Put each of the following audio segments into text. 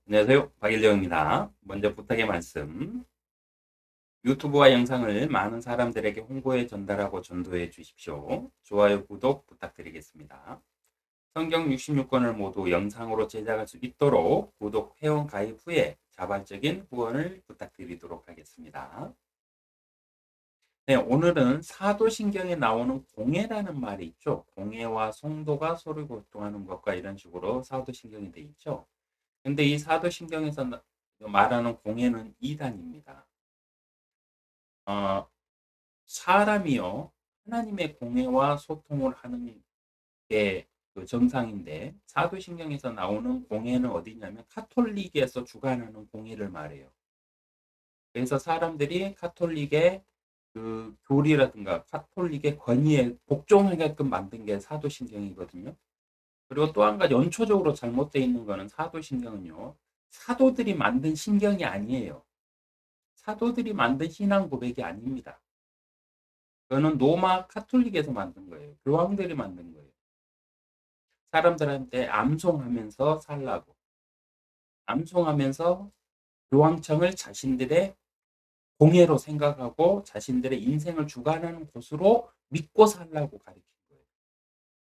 안녕하세요. 박일령입니다. 먼저 부탁의 말씀. 유튜브와 영상을 많은 사람들에게 홍보해 전달하고 전도해 주십시오. 좋아요, 구독 부탁드리겠습니다. 성경 66권을 모두 영상으로 제작할 수 있도록 구독, 회원 가입 후에 자발적인 후원을 부탁드리도록 하겠습니다. 네, 오늘은 사도신경에 나오는 공예라는 말이 있죠. 공예와 송도가 소리 고통하는 것과 이런 식으로 사도신경이 돼 있죠. 근데 이 사도신경에서 말하는 공예는 이단입니다. 어, 사람이요, 하나님의 공예와 소통을 하는 게 그 정상인데, 사도신경에서 나오는 공예는 어디냐면, 카톨릭에서 주관하는 공예를 말해요. 그래서 사람들이 카톨릭의 그 교리라든가 카톨릭의 권위에 복종하게끔 만든 게 사도신경이거든요. 그리고 또 한 가지 연초적으로 잘못되어 있는 거는 사도신경은요, 사도들이 만든 신경이 아니에요. 사도들이 만든 신앙 고백이 아닙니다. 그거는 로마 카톨릭에서 만든 거예요. 교황들이 만든 거예요. 사람들한테 암송하면서 살라고. 암송하면서 교황청을 자신들의 공예로 생각하고 자신들의 인생을 주관하는 곳으로 믿고 살라고 가르친 거예요.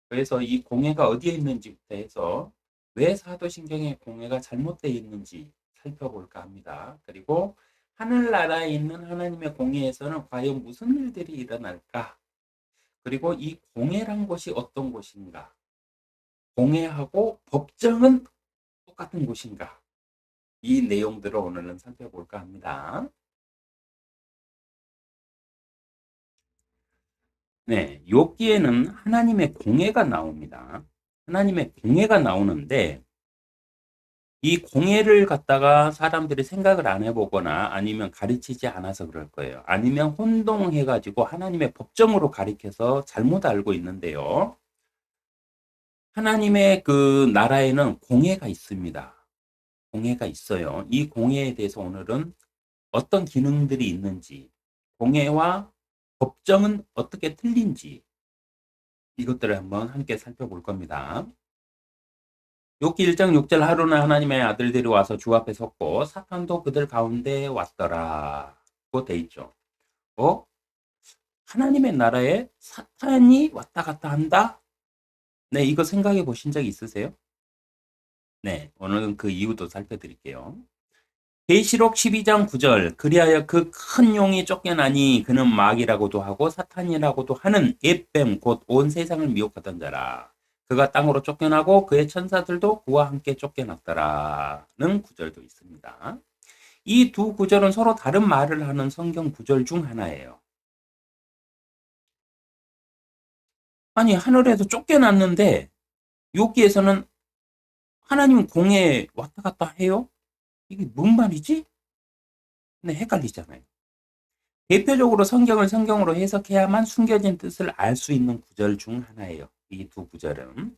그래서 이 공예가 어디에 있는지부터 해서 왜 사도신경의 공예가 잘못되어 있는지 살펴볼까 합니다. 그리고 하늘나라에 있는 하나님의 공예에서는 과연 무슨 일들이 일어날까? 그리고 이 공예란 곳이 어떤 곳인가? 공예하고 법정은 똑같은 곳인가? 이 내용들을 오늘은 살펴볼까 합니다. 네, 욥기에는 하나님의 공예가 나옵니다. 하나님의 공예가 나오는데 이 공예를 갖다가 사람들이 생각을 안 해보거나 아니면 가르치지 않아서 그럴 거예요. 아니면 혼동해가지고 하나님의 법정으로 가리켜서 잘못 알고 있는데요. 하나님의 그 나라에는 공예가 있습니다. 공예가 있어요. 이 공예에 대해서 오늘은 어떤 기능들이 있는지, 공예와 법정은 어떻게 틀린지 이것들을 한번 함께 살펴볼 겁니다. 욥기 1장 6절 하루는 하나님의 아들들이 와서 주 앞에 섰고 사탄도 그들 가운데 왔더라. 고 돼 있죠. 어? 하나님의 나라에 사탄이 왔다 갔다 한다? 네, 이거 생각해 보신 적 있으세요? 네, 오늘은 그 이유도 살펴드릴게요. 계시록 12장 9절 그리하여 그 큰 용이 쫓겨나니 그는 마귀라고도 하고 사탄이라고도 하는 옛뱀 곧 온 세상을 미혹하던 자라. 그가 땅으로 쫓겨나고 그의 천사들도 그와 함께 쫓겨났더라는 구절도 있습니다. 이 두 구절은 서로 다른 말을 하는 성경 구절 중 하나예요. 아니 하늘에서 쫓겨났는데 여기에서는 하나님 공에 왔다 갔다 해요? 이게 뭔 말이지? 네, 헷갈리잖아요. 대표적으로 성경을 성경으로 해석해야만 숨겨진 뜻을 알 수 있는 구절 중 하나예요. 이 두 구절은.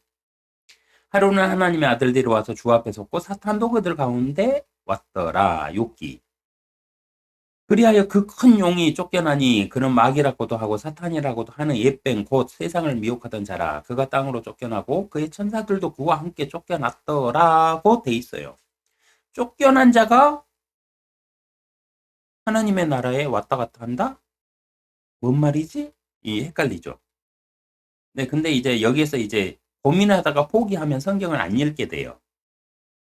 하루는 하나님의 아들들이 와서 주 앞에 섰고 사탄도 그들 가운데 왔더라. 욥기. 그리하여 그 큰 용이 쫓겨나니 그는 마귀라고도 하고 사탄이라고도 하는 옛뱀 곧 세상을 미혹하던 자라. 그가 땅으로 쫓겨나고 그의 천사들도 그와 함께 쫓겨났더라고 돼 있어요. 쫓겨난 자가 하나님의 나라에 왔다 갔다 한다? 뭔 말이지? 이 헷갈리죠. 네, 근데 이제 여기에서 이제 고민하다가 포기하면 성경을 안 읽게 돼요.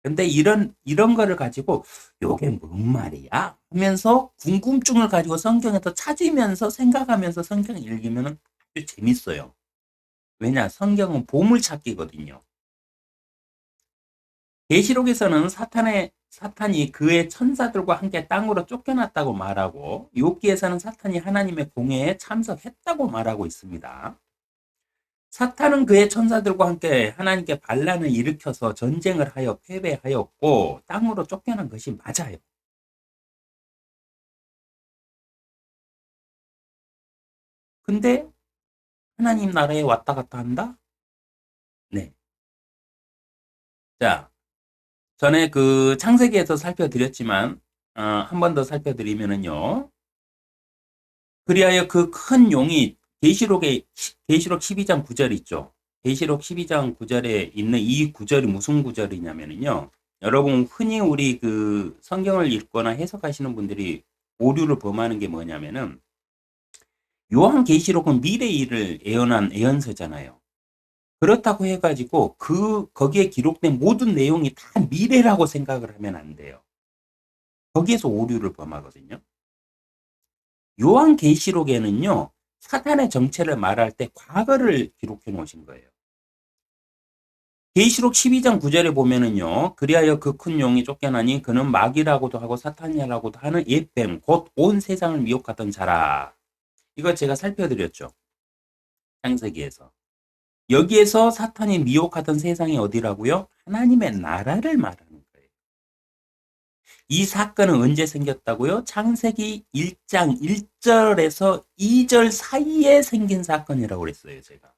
근데 이런 거를 가지고 요게 뭔 말이야? 하면서 궁금증을 가지고 성경에서 찾으면서 생각하면서 성경을 읽으면 아주 재밌어요. 왜냐? 성경은 보물찾기거든요. 계시록에서는 사탄이 그의 천사들과 함께 땅으로 쫓겨났다고 말하고 욥기에서는 사탄이 하나님의 공회에 참석했다고 말하고 있습니다. 사탄은 그의 천사들과 함께 하나님께 반란을 일으켜서 전쟁을 하여 패배하였고 땅으로 쫓겨난 것이 맞아요. 근데 하나님 나라에 왔다 갔다 한다? 네. 자, 전에 그 창세기에서 살펴드렸지만 한 번 더 살펴드리면은요. 그리하여 그 큰 용이 계시록 12장 9절 있죠. 계시록 12장 9절에 있는 이 구절이 무슨 구절이냐면요. 여러분 흔히 우리 그 성경을 읽거나 해석하시는 분들이 오류를 범하는 게 뭐냐면은 요한계시록은 미래의 일을 예언한 예언서잖아요. 그렇다고 해가지고 거기에 기록된 모든 내용이 다 미래라고 생각을 하면 안 돼요. 거기에서 오류를 범하거든요. 요한계시록에는요, 사탄의 정체를 말할 때 과거를 기록해 놓으신 거예요. 계시록 12장 9절에 보면은요, 그리하여 그 큰 용이 쫓겨나니 그는 마귀라고도 하고 사탄이라고도 하는 옛뱀, 곧 온 세상을 미혹하던 자라. 이거 제가 살펴드렸죠. 창세기에서. 여기에서 사탄이 미혹하던 세상이 어디라고요? 하나님의 나라를 말하는 거예요. 이 사건은 언제 생겼다고요? 창세기 1장 1절에서 2절 사이에 생긴 사건이라고 그랬어요, 제가.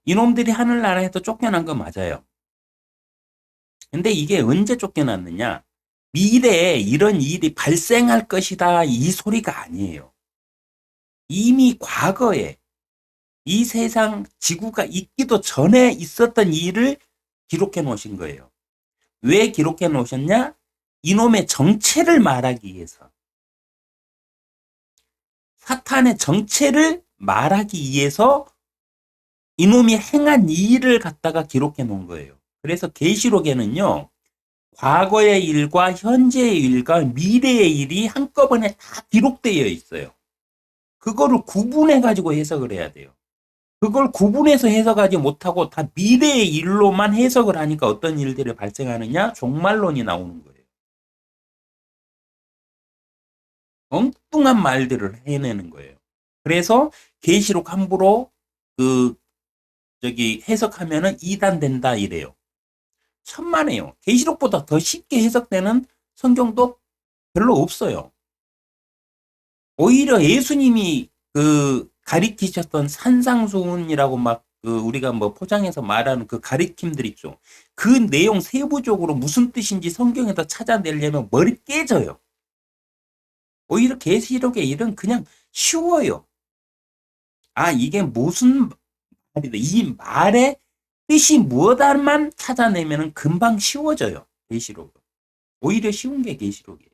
이놈들이 하늘나라에서 쫓겨난 거 맞아요. 근데 이게 언제 쫓겨났느냐? 미래에 이런 일이 발생할 것이다, 이 소리가 아니에요. 이미 과거에 이 세상 지구가 있기도 전에 있었던 일을 기록해 놓으신 거예요. 왜 기록해 놓으셨냐? 이놈의 정체를 말하기 위해서. 사탄의 정체를 말하기 위해서 이놈이 행한 일을 갖다가 기록해 놓은 거예요. 그래서 계시록에는요, 과거의 일과 현재의 일과 미래의 일이 한꺼번에 다 기록되어 있어요. 그거를 구분해 가지고 해석을 해야 돼요. 그걸 구분해서 해석하지 못하고 다 미래의 일로만 해석을 하니까 어떤 일들이 발생하느냐? 종말론이 나오는 거예요. 엉뚱한 말들을 해내는 거예요. 그래서 계시록 함부로 그 해석하면은 이단된다 이래요. 천만에요. 계시록보다 더 쉽게 해석되는 성경도 별로 없어요. 오히려 예수님이 가리키셨던 산상수훈이라고 막 우리가 뭐 포장해서 말하는 그 가리킴들 있죠. 그 내용 세부적으로 무슨 뜻인지 성경에서 찾아내려면 머리 깨져요. 오히려 계시록의 일은 그냥 쉬워요. 아, 이게 무슨 말이다. 이 말의 뜻이 무엇만 찾아내면 금방 쉬워져요. 계시록은. 오히려 쉬운 게 계시록이에요.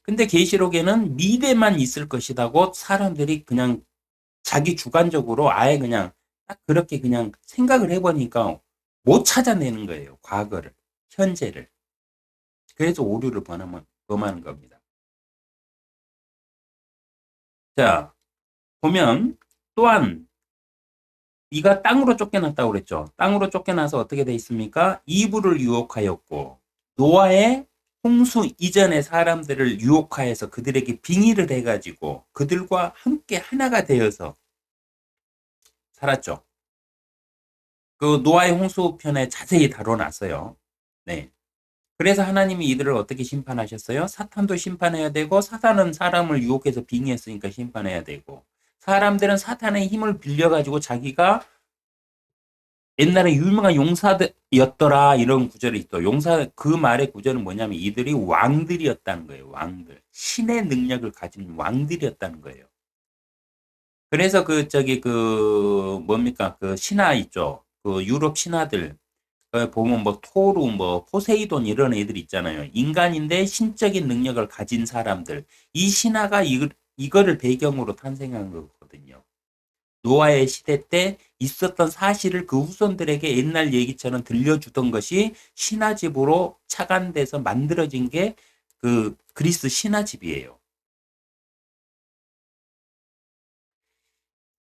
근데 계시록에는 미래만 있을 것이라고 사람들이 그냥 자기 주관적으로 아예 그냥 딱 그렇게 그냥 생각을 해보니까 못 찾아내는 거예요. 과거를, 현재를. 그래서 오류를 범하는 겁니다. 자, 보면 또한 네가 땅으로 쫓겨났다고 그랬죠. 땅으로 쫓겨나서 어떻게 돼 있습니까? 이브를 유혹하였고 노아의 홍수 이전의 사람들을 유혹하여서 그들에게 빙의를 해가지고 그들과 함께 하나가 되어서 살았죠. 그 노아의 홍수 편에 자세히 다뤄놨어요. 네. 그래서 하나님이 이들을 어떻게 심판하셨어요? 사탄도 심판해야 되고 사탄은 사람을 유혹해서 빙의했으니까 심판해야 되고 사람들은 사탄의 힘을 빌려가지고 자기가 옛날에 유명한 용사였더라 이런 구절이 있어. 그 말의 구절은 뭐냐면 이들이 왕들이었다는 거예요. 왕들. 신의 능력을 가진 왕들이었다는 거예요. 그래서 뭡니까? 그 신화 있죠. 그 유럽 신화들. 보면 뭐 토르, 뭐 포세이돈 이런 애들 있잖아요. 인간인데 신적인 능력을 가진 사람들. 이 신화가 이거를 배경으로 탄생한 거거든요. 노아의 시대 때 있었던 사실을 그 후손들에게 옛날 얘기처럼 들려주던 것이 신화집으로 착안돼서 만들어진 게 그 그리스 신화집이에요.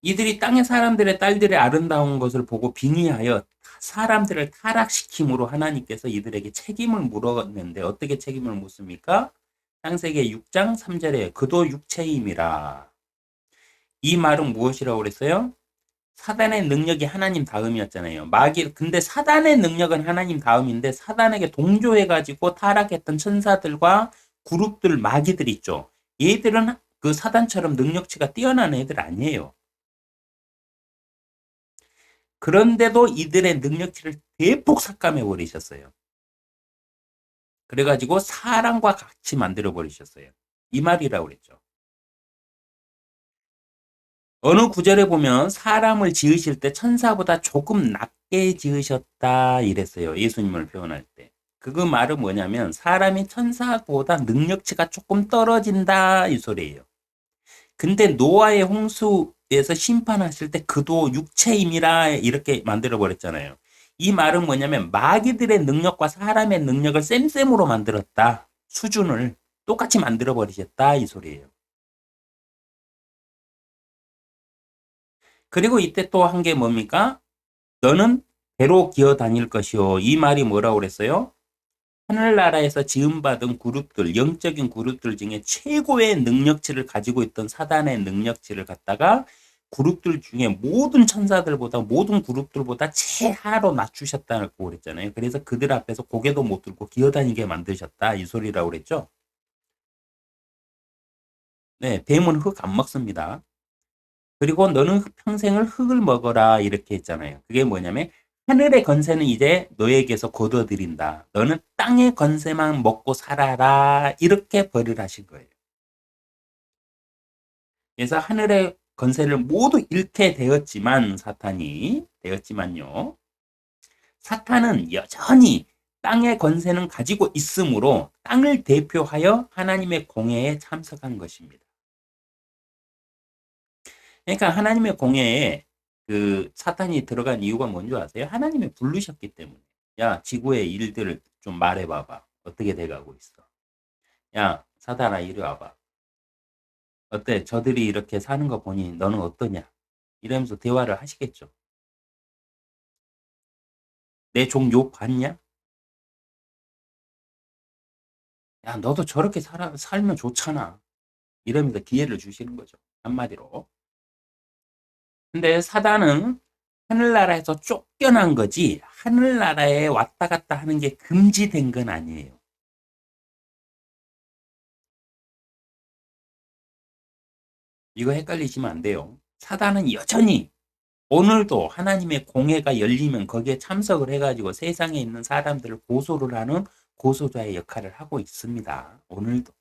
이들이 땅의 사람들의 딸들의 아름다운 것을 보고 빙의하여 사람들을 타락시킴으로 하나님께서 이들에게 책임을 물었는데 어떻게 책임을 묻습니까? 창세기 6장 3절에 그도 육체임이라. 이 말은 무엇이라고 그랬어요? 사단의 능력이 하나님 다음이었잖아요. 근데 사단의 능력은 하나님 다음인데 사단에게 동조해가지고 타락했던 천사들과 그룹들, 마귀들 있죠. 얘들은 그 사단처럼 능력치가 뛰어난 애들 아니에요. 그런데도 이들의 능력치를 대폭 삭감해 버리셨어요. 그래가지고 사람과 같이 만들어 버리셨어요. 이 말이라고 그랬죠. 어느 구절에 보면 사람을 지으실 때 천사보다 조금 낮게 지으셨다 이랬어요. 예수님을 표현할 때. 그 말은 뭐냐면 사람이 천사보다 능력치가 조금 떨어진다 이 소리예요. 근데 노아의 홍수에서 심판하실 때 그도 육체임이라 이렇게 만들어 버렸잖아요. 이 말은 뭐냐면 마귀들의 능력과 사람의 능력을 쌤쌤으로 만들었다. 수준을 똑같이 만들어 버리셨다 이 소리예요. 그리고 이때 또 한 게 뭡니까? 너는 배로 기어 다닐 것이요. 이 말이 뭐라고 그랬어요? 하늘나라에서 지음받은 그룹들, 영적인 그룹들 중에 최고의 능력치를 가지고 있던 사단의 능력치를 갖다가 그룹들 중에 모든 천사들보다 모든 그룹들보다 최하로 낮추셨다고 그랬잖아요. 그래서 그들 앞에서 고개도 못 들고 기어다니게 만드셨다 이 소리라고 그랬죠. 네, 뱀은 흙 안 먹습니다. 그리고 너는 평생을 흙을 먹어라 이렇게 했잖아요. 그게 뭐냐면 하늘의 건세는 이제 너에게서 거둬들인다. 너는 땅의 건세만 먹고 살아라. 이렇게 벌을 하신 거예요. 그래서 하늘의 건세를 모두 잃게 되었지만 사탄이 되었지만요. 사탄은 여전히 땅의 건세는 가지고 있으므로 땅을 대표하여 하나님의 공회에 참석한 것입니다. 그러니까 하나님의 공회에 그 사탄이 들어간 이유가 뭔지 아세요? 하나님이 부르셨기 때문에. 야, 지구의 일들을 좀 말해봐봐. 어떻게 돼가고 있어? 야, 사탄아, 이리 와봐. 어때? 저들이 이렇게 사는 거 보니 너는 어떠냐? 이러면서 대화를 하시겠죠. 내 종 욕 봤냐? 야, 너도 저렇게 살면 좋잖아. 이러면서 기회를 주시는 거죠. 한마디로. 근데 사단은 하늘나라에서 쫓겨난 거지, 하늘나라에 왔다 갔다 하는 게 금지된 건 아니에요. 이거 헷갈리시면 안 돼요. 사단은 여전히 오늘도 하나님의 공회가 열리면 거기에 참석을 해가지고 세상에 있는 사람들을 고소를 하는 고소자의 역할을 하고 있습니다. 오늘도.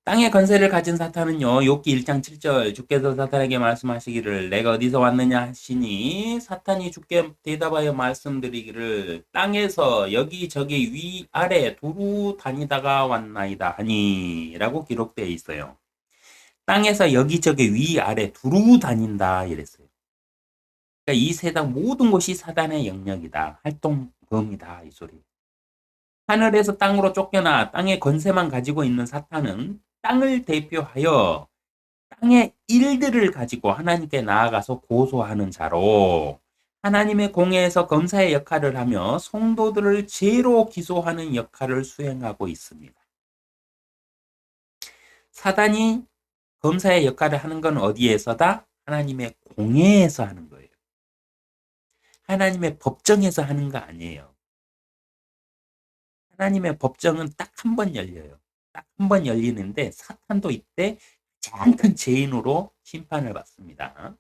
땅의 권세를 가진 사탄은요, 욥기 1장 7절 주께서 사탄에게 말씀하시기를 내가 어디서 왔느냐 하시니 사탄이 주께 대답하여 말씀드리기를 땅에서 여기저기 위아래 두루 다니다가 왔나이다 하니 라고 기록되어 있어요. 땅에서 여기저기 위아래 두루 다닌다 이랬어요. 그러니까 이 세상 모든 곳이 사단의 영역이다. 활동 범위다 이 소리. 하늘에서 땅으로 쫓겨나 땅의 권세만 가지고 있는 사탄은 땅을 대표하여 땅의 일들을 가지고 하나님께 나아가서 고소하는 자로 하나님의 공회에서 검사의 역할을 하며 성도들을 죄로 기소하는 역할을 수행하고 있습니다. 사단이 검사의 역할을 하는 건 어디에서다? 하나님의 공회에서 하는 거예요. 하나님의 법정에서 하는 거 아니에요. 하나님의 법정은 딱 한 번 열려요. 딱 한 번 열리는데 사탄도 이때 가장 큰 죄인으로 심판을 받습니다.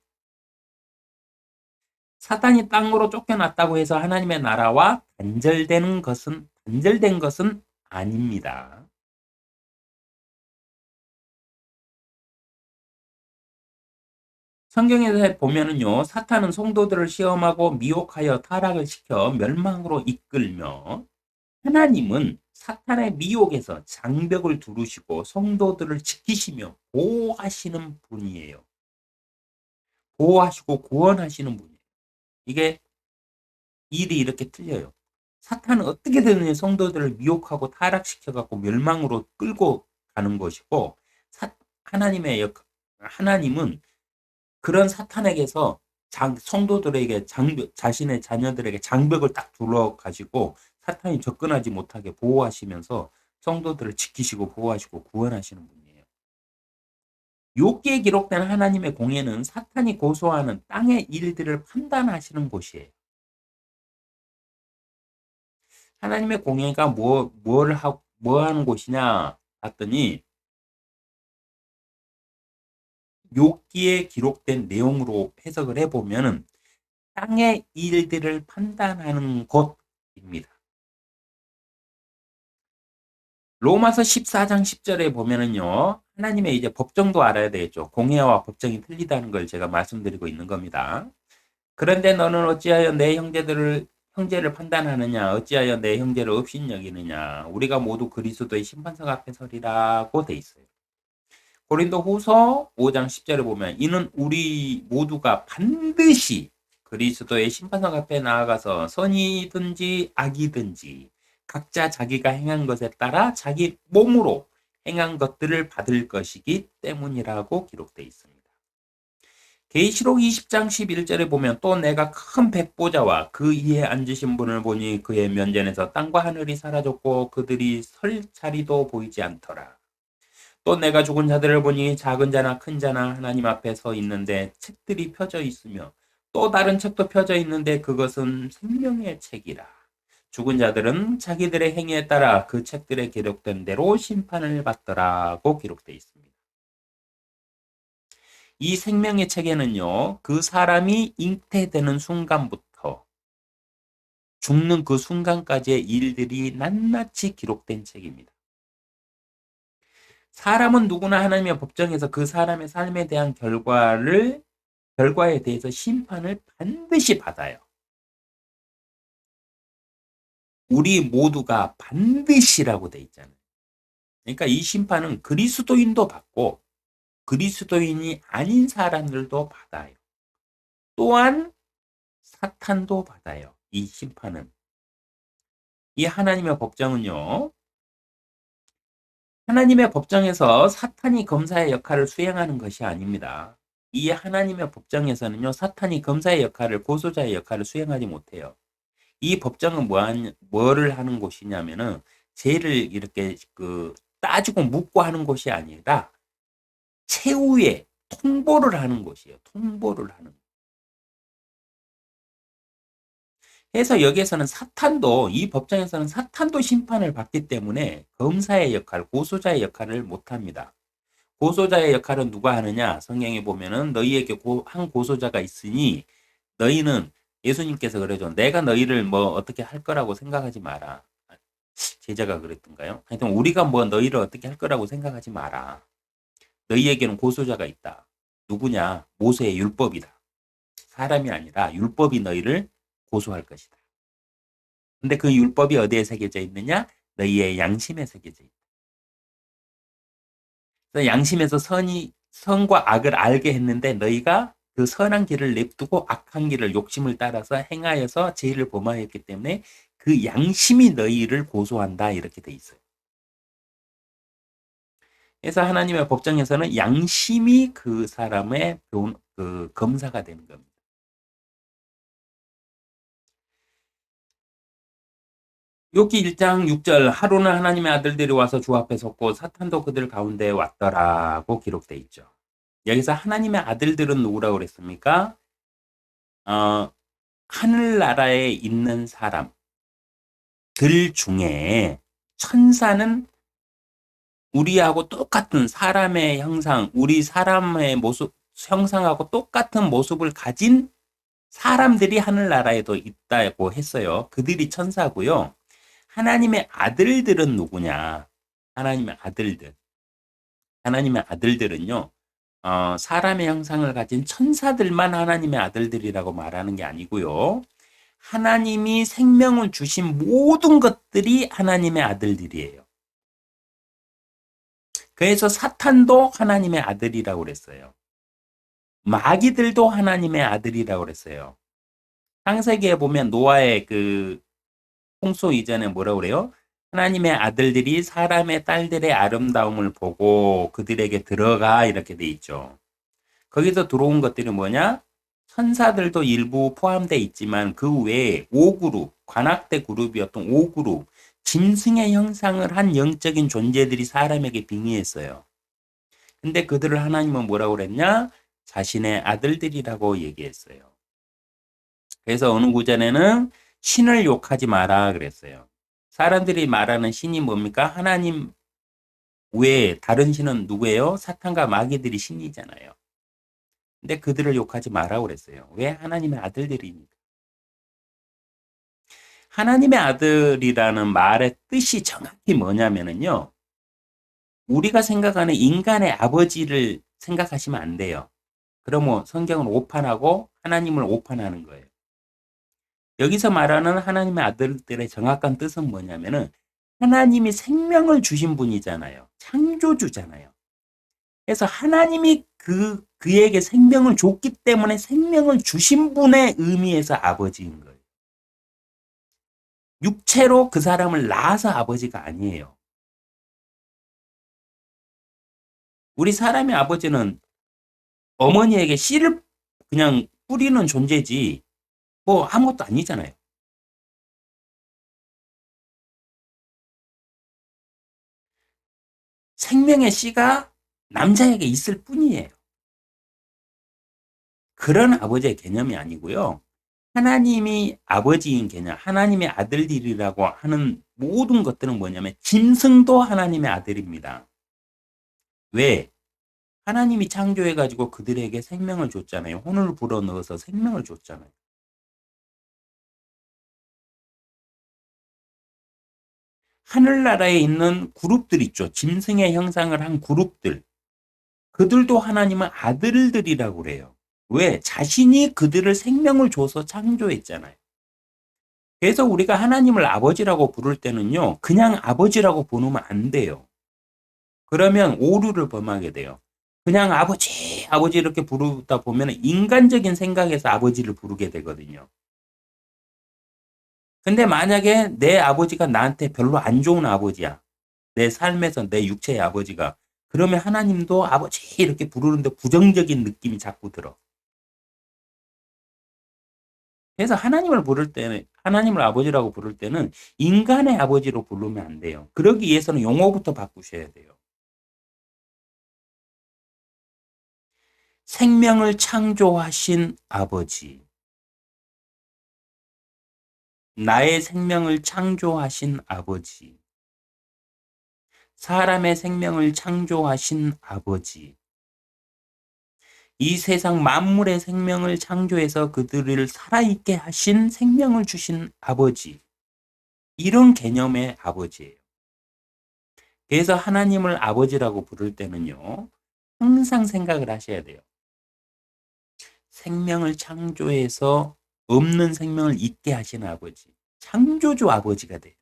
사탄이 땅으로 쫓겨났다고 해서 하나님의 나라와 단절된 것은 아닙니다. 성경에 보면은요, 사탄은 성도들을 시험하고 미혹하여 타락을 시켜 멸망으로 이끌며 하나님은 사탄의 미혹에서 장벽을 두르시고 성도들을 지키시며 보호하시는 분이에요. 보호하시고 구원하시는 분이에요. 이게 일이 이렇게 틀려요. 사탄은 어떻게든 성도들을 미혹하고 타락시켜갖고 멸망으로 끌고 가는 것이고, 하나님은 그런 사탄에게서 성도들에게 자신의 자녀들에게 장벽을 딱 둘러가지고 사탄이 접근하지 못하게 보호하시면서 성도들을 지키시고 보호하시고 구원하시는 분이에요. 욥기에 기록된 하나님의 공예는 사탄이 고소하는 땅의 일들을 판단하시는 곳이에요. 하나님의 공예가 뭐 하는 곳이냐 봤더니 욥기에 기록된 내용으로 해석을 해보면은 땅의 일들을 판단하는 곳입니다. 로마서 14장 10절에 보면은요, 하나님의 이제 법정도 알아야 되겠죠. 공예와 법정이 틀리다는 걸 제가 말씀드리고 있는 겁니다. 그런데 너는 어찌하여 내 형제를 판단하느냐? 어찌하여 내 형제를 업신여기느냐? 우리가 모두 그리스도의 심판석 앞에 서리라고 돼 있어요. 고린도후서 5장 10절을 보면 이는 우리 모두가 반드시 그리스도의 심판석 앞에 나아가서 선이든지 악이든지 각자 자기가 행한 것에 따라 자기 몸으로 행한 것들을 받을 것이기 때문이라고 기록되어 있습니다. 계시록 20장 11절에 보면 또 내가 큰 백보자와 그 위에 앉으신 분을 보니 그의 면전에서 땅과 하늘이 사라졌고 그들이 설 자리도 보이지 않더라. 또 내가 죽은 자들을 보니 작은 자나 큰 자나 하나님 앞에 서 있는데 책들이 펴져 있으며 또 다른 책도 펴져 있는데 그것은 생명의 책이라. 죽은 자들은 자기들의 행위에 따라 그 책들에 기록된 대로 심판을 받더라고 기록되어 있습니다. 이 생명의 책에는요, 그 사람이 잉태되는 순간부터 죽는 그 순간까지의 일들이 낱낱이 기록된 책입니다. 사람은 누구나 하나님의 법정에서 그 사람의 삶에 대한 결과에 대해서 심판을 반드시 받아요. 우리 모두가 반드시라고 돼 있잖아요. 그러니까 이 심판은 그리스도인도 받고 그리스도인이 아닌 사람들도 받아요. 또한 사탄도 받아요. 이 심판은. 이 하나님의 법정은요. 하나님의 법정에서 사탄이 검사의 역할을 수행하는 것이 아닙니다. 이 하나님의 법정에서는요. 사탄이 검사의 역할을 고소자의 역할을 수행하지 못해요. 이 법정은 뭐를 하는 곳이냐면은 죄를 이렇게 따지고 묻고 하는 곳이 아니라 최후의 통보를 하는 곳이에요. 통보를 하는 곳. 그래서 여기에서는 이 법정에서는 사탄도 심판을 받기 때문에 검사의 역할, 고소자의 역할을 못합니다. 고소자의 역할은 누가 하느냐? 성경에 보면은 너희에게 한 고소자가 있으니 너희는 예수님께서 그러죠. 내가 너희를 뭐 어떻게 할 거라고 생각하지 마라. 제자가 그랬던가요? 하여튼 우리가 뭐 너희를 어떻게 할 거라고 생각하지 마라. 너희에게는 고소자가 있다. 누구냐? 모세의 율법이다. 사람이 아니라 율법이 너희를 고소할 것이다. 근데 그 율법이 어디에 새겨져 있느냐? 너희의 양심에 새겨져 있다. 그래서 양심에서 선과 악을 알게 했는데 너희가 그 선한 길을 냅두고 악한 길을 욕심을 따라서 행하여서 죄를 범하였기 때문에 그 양심이 너희를 고소한다 이렇게 돼 있어요. 그래서 하나님의 법정에서는 양심이 그 사람의 그 검사가 되는 겁니다. 욥기 1장 6절 하루는 하나님의 아들들이 와서 주 앞에 섰고 사탄도 그들 가운데 왔더라고 기록돼 있죠. 여기서 하나님의 아들들은 누구라고 그랬습니까? 하늘나라에 있는 사람들 중에 천사는 우리하고 똑같은 사람의 형상, 우리 사람의 모습, 형상하고 똑같은 모습을 가진 사람들이 하늘나라에도 있다고 했어요. 그들이 천사고요. 하나님의 아들들은 누구냐? 하나님의 아들들. 하나님의 아들들은요, 사람의 형상을 가진 천사들만 하나님의 아들들이라고 말하는 게 아니고요. 하나님이 생명을 주신 모든 것들이 하나님의 아들들이에요. 그래서 사탄도 하나님의 아들이라고 그랬어요. 마귀들도 하나님의 아들이라고 그랬어요. 창세기에 보면 노아의 그 홍수 이전에 뭐라고 그래요? 하나님의 아들들이 사람의 딸들의 아름다움을 보고 그들에게 들어가 이렇게 돼 있죠. 거기서 들어온 것들이 뭐냐? 천사들도 일부 포함되어 있지만 그 외에 5그룹, 관악대 그룹이었던 5그룹, 짐승의 형상을 한 영적인 존재들이 사람에게 빙의했어요. 근데 그들을 하나님은 뭐라고 그랬냐? 자신의 아들들이라고 얘기했어요. 그래서 어느 구절에는 신을 욕하지 마라 그랬어요. 사람들이 말하는 신이 뭡니까? 하나님 외에 다른 신은 누구예요? 사탄과 마귀들이 신이잖아요. 근데 그들을 욕하지 마라 그랬어요. 왜? 하나님의 아들들이니까. 하나님의 아들이라는 말의 뜻이 정확히 뭐냐면요. 우리가 생각하는 인간의 아버지를 생각하시면 안 돼요. 그러면 성경은 오판하고 하나님을 오판하는 거예요. 여기서 말하는 하나님의 아들들의 정확한 뜻은 뭐냐면은 하나님이 생명을 주신 분이잖아요. 창조주잖아요. 그래서 하나님이 그에게 생명을 줬기 때문에 생명을 주신 분의 의미에서 아버지인 거예요. 육체로 그 사람을 낳아서 아버지가 아니에요. 우리 사람의 아버지는 어머니에게 씨를 그냥 뿌리는 존재지 뭐 아무것도 아니잖아요. 생명의 씨가 남자에게 있을 뿐이에요. 그런 아버지의 개념이 아니고요. 하나님이 아버지인 개념, 하나님의 아들들이라고 하는 모든 것들은 뭐냐면 짐승도 하나님의 아들입니다. 왜? 하나님이 창조해가지고 그들에게 생명을 줬잖아요. 혼을 불어넣어서 생명을 줬잖아요. 하늘나라에 있는 그룹들 있죠. 짐승의 형상을 한 그룹들. 그들도 하나님은 아들들이라고 그래요. 왜? 자신이 그들을 생명을 줘서 창조했잖아요. 그래서 우리가 하나님을 아버지라고 부를 때는요, 그냥 아버지라고 부르면 안 돼요. 그러면 오류를 범하게 돼요. 그냥 아버지, 아버지 이렇게 부르다 보면 인간적인 생각에서 아버지를 부르게 되거든요. 근데 만약에 내 아버지가 나한테 별로 안 좋은 아버지야. 내 삶에서 내 육체의 아버지가. 그러면 하나님도 아버지 이렇게 부르는데 부정적인 느낌이 자꾸 들어. 그래서 하나님을 부를 때는, 하나님을 아버지라고 부를 때는 인간의 아버지로 부르면 안 돼요. 그러기 위해서는 용어부터 바꾸셔야 돼요. 생명을 창조하신 아버지. 나의 생명을 창조하신 아버지. 사람의 생명을 창조하신 아버지. 이 세상 만물의 생명을 창조해서 그들을 살아있게 하신 생명을 주신 아버지. 이런 개념의 아버지예요. 그래서 하나님을 아버지라고 부를 때는요, 항상 생각을 하셔야 돼요. 생명을 창조해서 없는 생명을 있게 하신 아버지. 창조주 아버지가 돼요.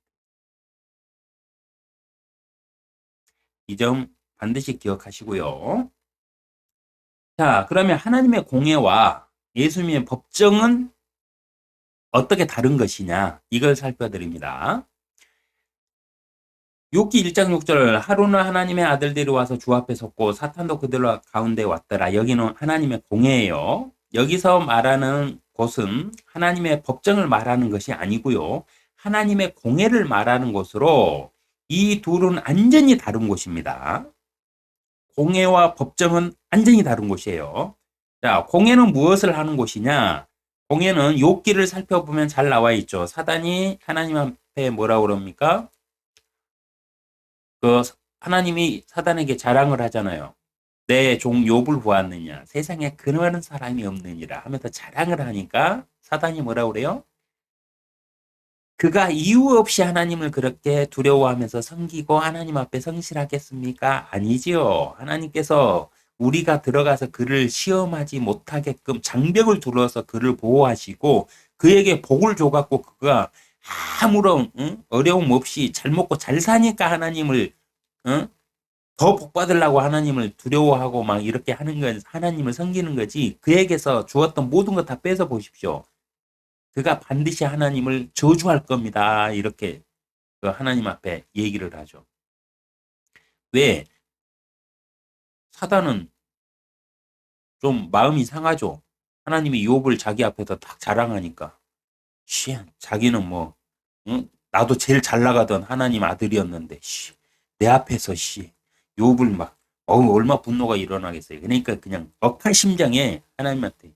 이 점 반드시 기억하시고요. 자, 그러면 하나님의 공예와 예수님의 법정은 어떻게 다른 것이냐? 이걸 살펴드립니다. 욥기 1장 6절 하루는 하나님의 아들들이 와서 주 앞에 섰고 사탄도 그들 가운데 왔더라. 여기는 하나님의 공예예요. 여기서 말하는 곳은 하나님의 법정을 말하는 것이 아니고요. 하나님의 공예를 말하는 곳으로 이 둘은 완전히 다른 곳입니다. 공예와 법정은 완전히 다른 곳이에요. 자, 공예는 무엇을 하는 곳이냐? 공예는 욥기를 살펴보면 잘 나와 있죠. 사단이 하나님 앞에 뭐라고 그럽니까? 그 하나님이 사단에게 자랑을 하잖아요. 내 종 욥을 보았느냐? 세상에 그런 사람이 없느니라 하면서 자랑을 하니까 사단이 뭐라고 그래요? 그가 이유 없이 하나님을 그렇게 두려워하면서 섬기고 하나님 앞에 성실하겠습니까? 아니지요. 하나님께서 우리가 들어가서 그를 시험하지 못하게끔 장벽을 둘러서 그를 보호하시고 그에게 복을 줘갖고 그가 아무런 어려움 없이 잘 먹고 잘 사니까 하나님을 더 복 받으려고 하나님을 두려워하고 막 이렇게 하는 건 하나님을 섬기는 거지 그에게서 주었던 모든 것 다 뺏어 보십시오. 그가 반드시 하나님을 저주할 겁니다. 이렇게 그 하나님 앞에 얘기를 하죠. 왜? 사단은 좀 마음이 상하죠. 하나님이 욥을 자기 앞에서 딱 자랑하니까 자기는 뭐 나도 제일 잘 나가던 하나님 아들이었는데 내 앞에서 욥을 막 얼마 분노가 일어나겠어요. 그러니까 그냥 억한 심장에 하나님한테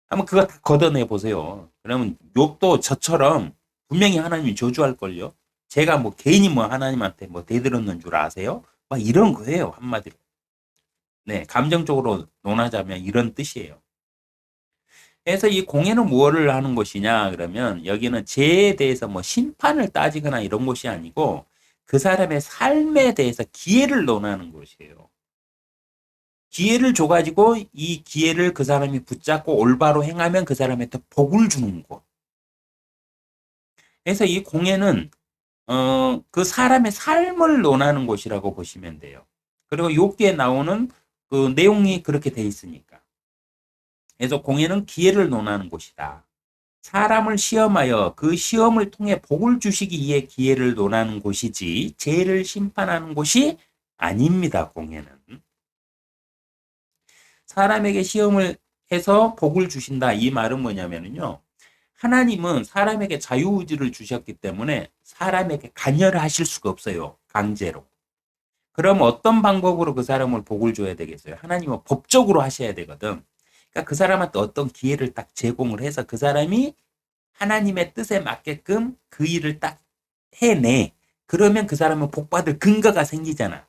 한번 그거 다 걷어내 보세요. 그러면 욥도 저처럼 분명히 하나님이 저주할걸요. 제가 뭐 개인이 뭐 하나님한테 뭐 대들었는 줄 아세요? 막 이런 거예요. 한마디로. 네, 감정적으로 논하자면 이런 뜻이에요. 그래서 이 공예는 무엇을 하는 곳이냐 그러면 여기는 죄에 대해서 뭐 심판을 따지거나 이런 곳이 아니고 그 사람의 삶에 대해서 기회를 논하는 것이에요. 기회를 줘가지고 이 기회를 그 사람이 붙잡고 올바로 행하면 그 사람한테 복을 주는 것. 그래서 이 공예는 그 사람의 삶을 논하는 곳이라고 보시면 돼요. 그리고 여기에 나오는 그 내용이 그렇게 돼 있으니까. 그래서 공예는 기회를 논하는 곳이다. 사람을 시험하여 그 시험을 통해 복을 주시기 위해 기회를 논하는 곳이지 죄를 심판하는 곳이 아닙니다. 공예는. 사람에게 시험을 해서 복을 주신다. 이 말은 뭐냐면요. 하나님은 사람에게 자유의지를 주셨기 때문에 사람에게 간여를 하실 수가 없어요. 강제로. 그럼 어떤 방법으로 그 사람을 복을 줘야 되겠어요? 하나님은 법적으로 하셔야 되거든. 그러니까 그 사람한테 어떤 기회를 딱 제공을 해서 그 사람이 하나님의 뜻에 맞게끔 그 일을 딱 해내. 그러면 그 사람은 복받을 근거가 생기잖아.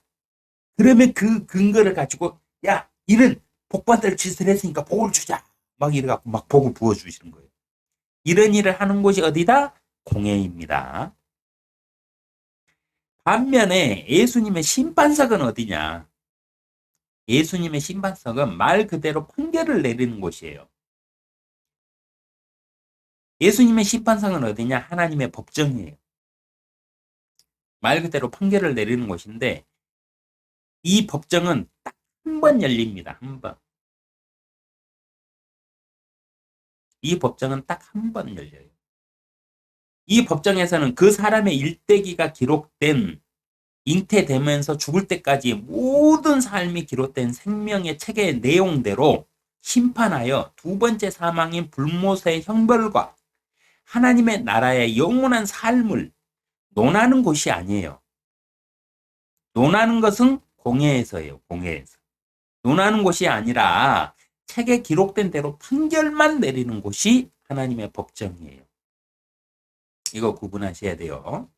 그러면 그 근거를 가지고 야, 이런 복받을 짓을 했으니까 복을 주자. 막 이래갖고 막 복을 부어주시는 거예요. 이런 일을 하는 곳이 어디다? 공회입니다. 반면에 예수님의 심판석은 어디냐? 예수님의 심판석은 말 그대로 판결을 내리는 곳이에요. 예수님의 심판석은 어디냐? 하나님의 법정이에요. 말 그대로 판결을 내리는 곳인데 이 법정은 딱 한 번 열립니다. 한 번. 이 법정은 딱 한 번 열려요. 이 법정에서는 그 사람의 일대기가 기록된 잉태되면서 죽을 때까지 모든 삶이 기록된 생명의 책의 내용대로 심판하여 두 번째 사망인 불모세의 형벌과 하나님의 나라의 영원한 삶을 논하는 곳이 아니에요. 논하는 것은 공회에서예요. 공회에서. 논하는 곳이 아니라 책에 기록된 대로 판결만 내리는 곳이 하나님의 법정이에요. 이거 구분하셔야 돼요.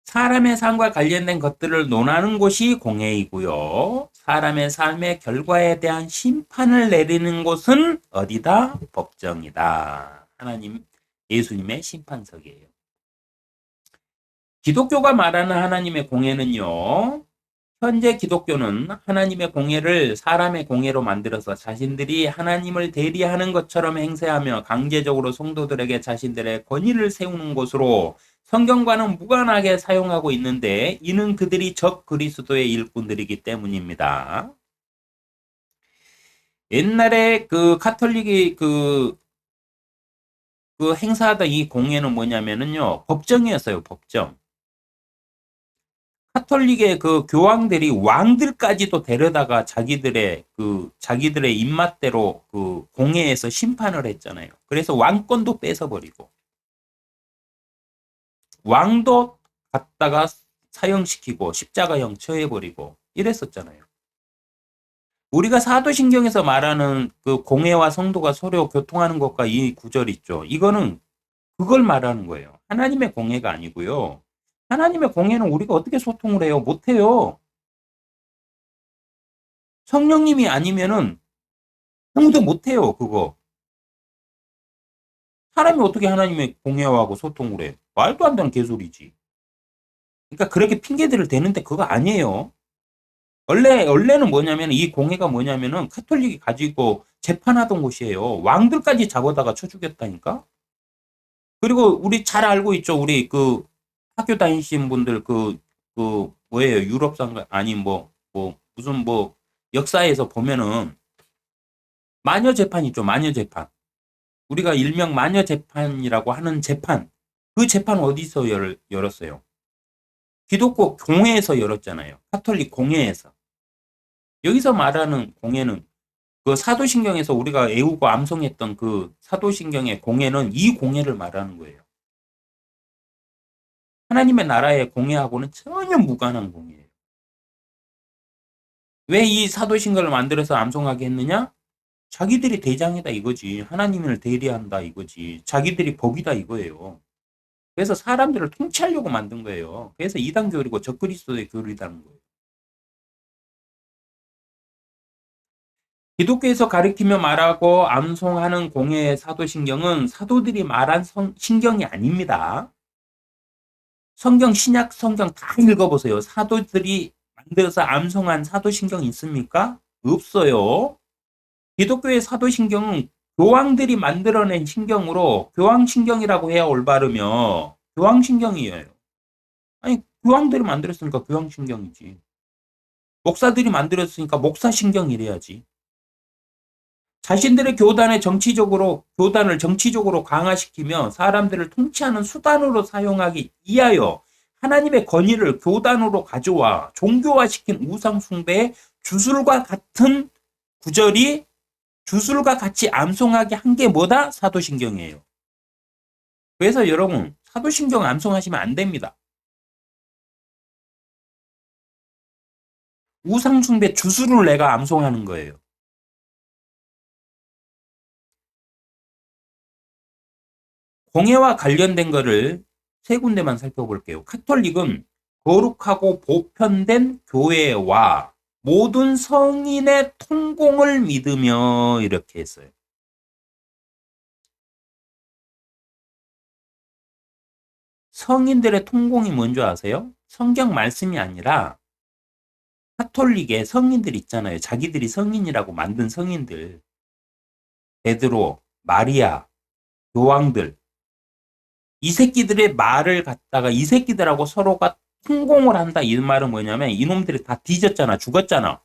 사람의 삶과 관련된 것들을 논하는 곳이 공회이고요. 사람의 삶의 결과에 대한 심판을 내리는 곳은 어디다? 법정이다. 하나님, 예수님의 심판석이에요. 기독교가 말하는 하나님의 공회는요. 현재 기독교는 하나님의 공회를 사람의 공회로 만들어서 자신들이 하나님을 대리하는 것처럼 행세하며 강제적으로 성도들에게 자신들의 권위를 세우는 곳으로 성경과는 무관하게 사용하고 있는데 이는 그들이 적 그리스도의 일꾼들이기 때문입니다. 옛날에 그 카톨릭이 그 행사하던 이 공회는 뭐냐면은요. 법정이었어요. 법정. 카톨릭의 그 교황들이 왕들까지도 데려다가 자기들의 입맛대로 그 공회에서 심판을 했잖아요. 그래서 왕권도 뺏어버리고 왕도 갖다가 사형시키고 십자가형 처해버리고 이랬었잖아요. 우리가 사도신경에서 말하는 그 공회와 성도가 서로 교통하는 것과 이 구절 있죠. 이거는 그걸 말하는 거예요. 하나님의 공회가 아니고요. 하나님의 공회는 우리가 어떻게 소통을 해요? 못해요. 성령님이 아니면은 아무도 못해요, 그거. 사람이 어떻게 하나님의 공회하고 소통을 해? 말도 안 되는 개소리지. 그러니까 그렇게 핑계들을 대는데 그거 아니에요. 원래는 뭐냐면 이 공회가 뭐냐면은 카톨릭이 가지고 재판하던 곳이에요. 왕들까지 잡아다가 쳐 죽였다니까? 그리고 우리 잘 알고 있죠. 우리 그 학교 다니신 분들 뭐예요? 유럽상 아니 무슨 역사에서 보면은 마녀 재판 있죠. 마녀 재판. 우리가 일명 마녀 재판이라고 하는 재판. 그 재판 어디서 열었어요? 기독교 공회에서 열었잖아요. 카톨릭 공회에서. 여기서 말하는 공회는 그 사도신경에서 우리가 애우고 암송했던 그 사도신경의 공회는 이 공회를 말하는 거예요. 하나님의 나라의 공회하고는 전혀 무관한 공회예요. 왜 이 사도신경을 만들어서 암송하게 했느냐? 자기들이 대장이다 이거지. 하나님을 대리한다 이거지. 자기들이 법이다 이거예요. 그래서 사람들을 통치하려고 만든 거예요. 그래서 이단 교리고 적그리스도의 교리라는 거예요. 기독교에서 가리키며 말하고 암송하는 공회의 사도신경은 사도들이 말한 신경이 아닙니다. 성경, 신약 성경 다 읽어보세요. 사도들이 만들어서 암송한 사도신경 있습니까? 없어요. 기독교의 사도신경은 교황들이 만들어낸 신경으로 교황신경이라고 해야 올바르며 교황신경이에요. 아니, 교황들이 만들었으니까 교황신경이지. 목사들이 만들었으니까 목사신경이래야지. 자신들의 교단을 정치적으로 강화시키며 사람들을 통치하는 수단으로 사용하기 위하여 하나님의 권위를 교단으로 가져와 종교화시킨 우상숭배의 주술과 같은 구절이 주술과 같이 암송하게 한 게 뭐다? 사도신경이에요. 그래서 여러분, 사도신경 암송하시면 안 됩니다. 우상숭배 주술을 내가 암송하는 거예요. 공예와 관련된 거를 세 군데만 살펴볼게요. 카톨릭은 거룩하고 보편된 교회와 모든 성인의 통공을 믿으며 이렇게 했어요. 성인들의 통공이 뭔지 아세요? 성경 말씀이 아니라 카톨릭의 성인들 있잖아요. 자기들이 성인이라고 만든 성인들. 베드로, 마리아, 교황들. 이 새끼들의 말을 갖다가 이 새끼들하고 서로가 통공을 한다. 이 말은 뭐냐면 이놈들이 다 뒤졌잖아. 죽었잖아.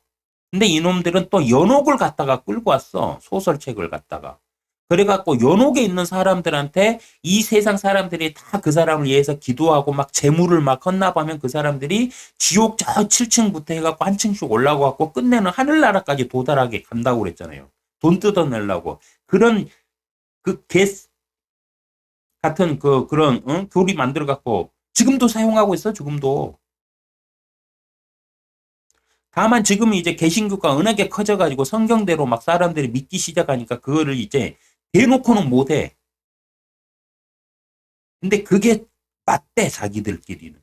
근데 이놈들은 또 연옥을 갖다가 끌고 왔어. 소설책을 갖다가. 그래갖고 연옥에 있는 사람들한테 이 세상 사람들이 다 그 사람을 위해서 기도하고 막 재물을 막 헌납하면 그 사람들이 지옥 저 7층부터 해갖고 한 층씩 올라가갖고 끝내는 하늘나라까지 도달하게 간다고 그랬잖아요. 돈 뜯어내려고. 그런 개 같은 그런 교리 만들어갖고 지금도 사용하고 있어. 지금도. 다만 지금은 이제 개신교가 워낙에 커져가지고 성경대로 막 사람들이 믿기 시작하니까 그거를 이제 대놓고는 못해. 근데 그게 맞대, 자기들끼리는.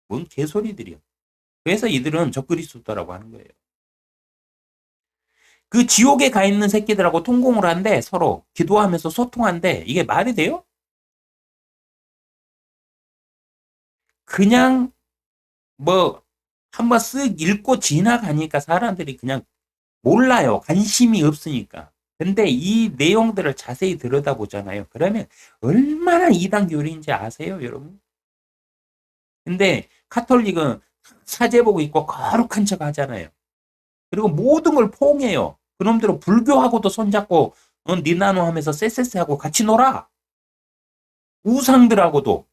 뭔 개소리들이야. 그래서 이들은 적그리스도라고 하는 거예요. 그 지옥에 가 있는 새끼들하고 통공을 한대, 서로. 기도하면서 소통한대. 이게 말이 돼요? 그냥 뭐 한번 쓱 읽고 지나가니까 사람들이 그냥 몰라요. 관심이 없으니까. 근데 이 내용들을 자세히 들여다보잖아요. 그러면 얼마나 이단 교리인지 아세요, 여러분? 근데 카톨릭은 사제복 입고 거룩한 척 하잖아요. 그리고 모든 걸 포옹해요. 그놈들은 불교하고도 손잡고 니나노 하면서 쎄쎄쎄하고 같이 놀아. 우상들하고도.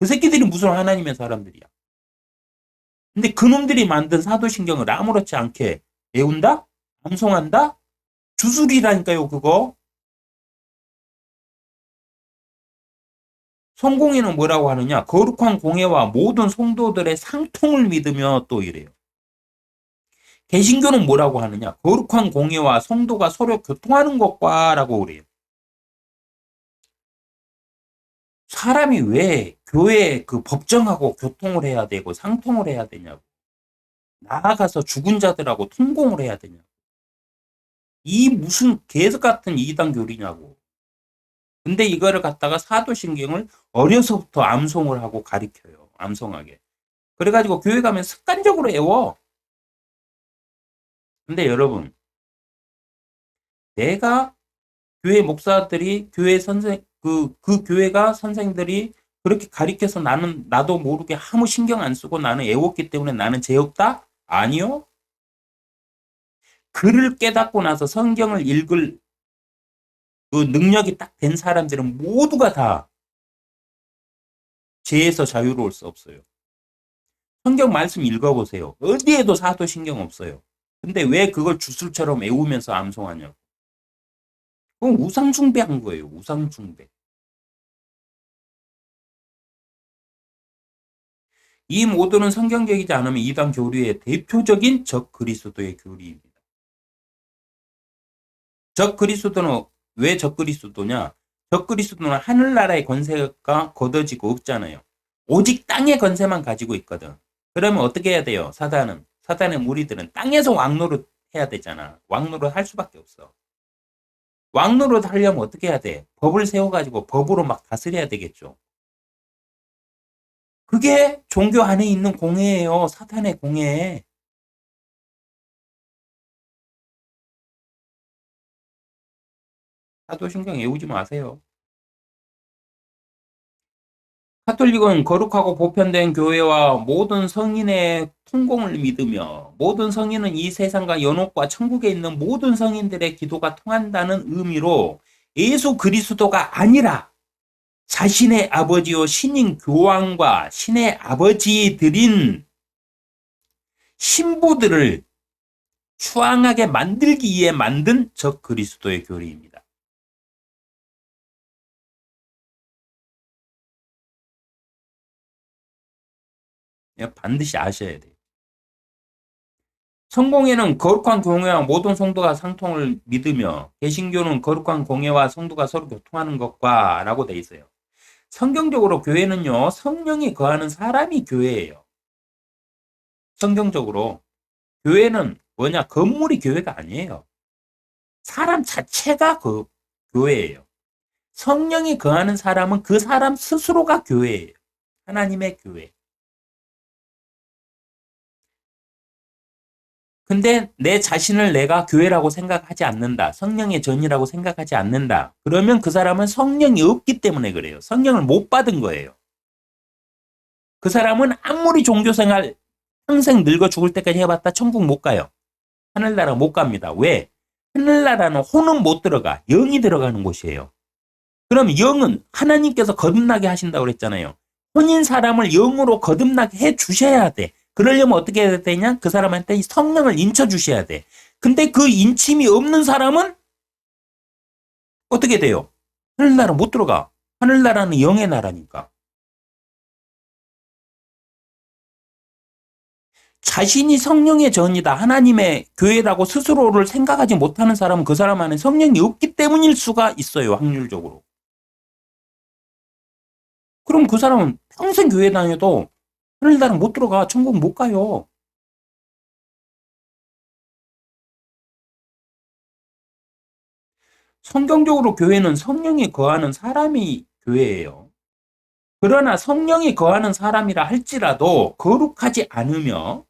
그 새끼들이 무슨 하나님의 사람들이야. 근데 그놈들이 만든 사도신경을 아무렇지 않게 외운다? 암송한다? 주술이라니까요, 그거. 성공회는 뭐라고 하느냐? 거룩한 공예와 모든 성도들의 상통을 믿으며 또 이래요. 개신교는 뭐라고 하느냐? 거룩한 공예와 성도가 서로 교통하는 것과 라고 그래요. 사람이 왜 교회 그 법정하고 교통을 해야 되고 상통을 해야 되냐고. 나아가서 죽은 자들하고 통공을 해야 되냐고. 이 무슨 개석 같은 이단 교리냐고. 근데 이거를 갖다가 사도신경을 어려서부터 암송을 하고 가리켜요. 암송하게. 그래가지고 교회 가면 습관적으로 외워. 근데 여러분, 내가 교회 목사들이 교회 선생 그 교회가 선생들이 그렇게 가리켜서 나도 모르게 아무 신경 안 쓰고 나는 애웠기 때문에 나는 죄 없다? 아니요. 글을 깨닫고 나서 성경을 읽을 그 능력이 딱 된 사람들은 모두가 다 죄에서 자유로울 수 없어요. 성경 말씀 읽어보세요. 어디에도 사도신경 없어요. 근데 왜 그걸 주술처럼 외우면서 암송하냐고. 그건 우상숭배한 거예요. 우상숭배. 이 모두는 성경적이지 않으면 이단 교리의 대표적인 적그리스도의 교리입니다. 적그리스도는 왜 적그리스도냐? 적그리스도는 하늘나라의 권세가 거둬지고 없잖아요. 오직 땅의 권세만 가지고 있거든. 그러면 어떻게 해야 돼요? 사단의 무리들은 땅에서 왕노릇 해야 되잖아. 왕노릇 할 수밖에 없어. 왕노릇 하려면 어떻게 해야 돼? 법을 세워가지고 법으로 막 다스려야 되겠죠. 그게 종교 안에 있는 공예예요. 사탄의 공예. 사도신경 외우지 마세요. 카톨릭은 거룩하고 보편된 교회와 모든 성인의 통공을 믿으며 모든 성인은 이 세상과 연옥과 천국에 있는 모든 성인들의 기도가 통한다는 의미로 예수 그리스도가 아니라 자신의 아버지요 신인 교황과 신의 아버지들인 신부들을 추앙하게 만들기 위해 만든 적 그리스도의 교리입니다. 반드시 아셔야 돼요. 성공회는 거룩한 공예와 모든 성도가 상통을 믿으며 개신교는 거룩한 공예와 성도가 서로 교통하는 것과 라고 돼 있어요. 성경적으로 교회는요, 성령이 거하는 사람이 교회예요. 성경적으로 교회는 뭐냐? 건물이 교회가 아니에요. 사람 자체가 그 교회예요. 성령이 거하는 사람은 그 사람 스스로가 교회예요. 하나님의 교회. 근데 내 자신을 내가 교회라고 생각하지 않는다. 성령의 전이라고 생각하지 않는다. 그러면 그 사람은 성령이 없기 때문에 그래요. 성령을 못 받은 거예요. 그 사람은 아무리 종교생활 평생 늙어 죽을 때까지 해봤다 천국 못 가요. 하늘나라 못 갑니다. 왜? 하늘나라는 혼은 못 들어가. 영이 들어가는 곳이에요. 그럼 영은 하나님께서 거듭나게 하신다고 그랬잖아요. 혼인 사람을 영으로 거듭나게 해 주셔야 돼. 그러려면 어떻게 해야 되냐? 그 사람한테 성령을 인쳐 주셔야 돼. 근데 그 인침이 없는 사람은 어떻게 돼요? 하늘나라 못 들어가. 하늘나라는 영의 나라니까. 자신이 성령의 전이다. 하나님의 교회라고 스스로를 생각하지 못하는 사람은 그 사람 안에 성령이 없기 때문일 수가 있어요. 확률적으로. 그럼 그 사람은 평생 교회 다녀도 하늘나라 못 들어가. 천국 못 가요. 성경적으로 교회는 성령이 거하는 사람이 교회예요. 그러나 성령이 거하는 사람이라 할지라도 거룩하지 않으며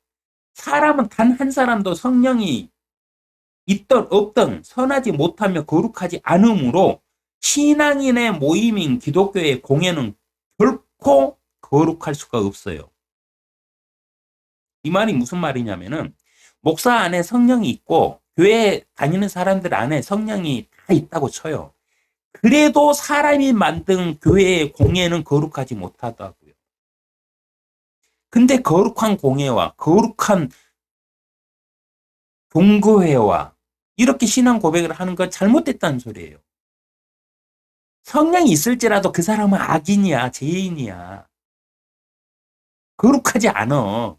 사람은 단 한 사람도 성령이 있던 없던 선하지 못하며 거룩하지 않으므로 신앙인의 모임인 기독교의 공예는 결코 거룩할 수가 없어요. 이 말이 무슨 말이냐면은 목사 안에 성령이 있고 교회 다니는 사람들 안에 성령이 다 있다고 쳐요. 그래도 사람이 만든 교회의 공예는 거룩하지 못하다고요. 근데 거룩한 공예와 거룩한 종교회와 이렇게 신앙 고백을 하는 건 잘못됐다는 소리예요. 성령이 있을지라도 그 사람은 악인이야, 죄인이야. 거룩하지 않아.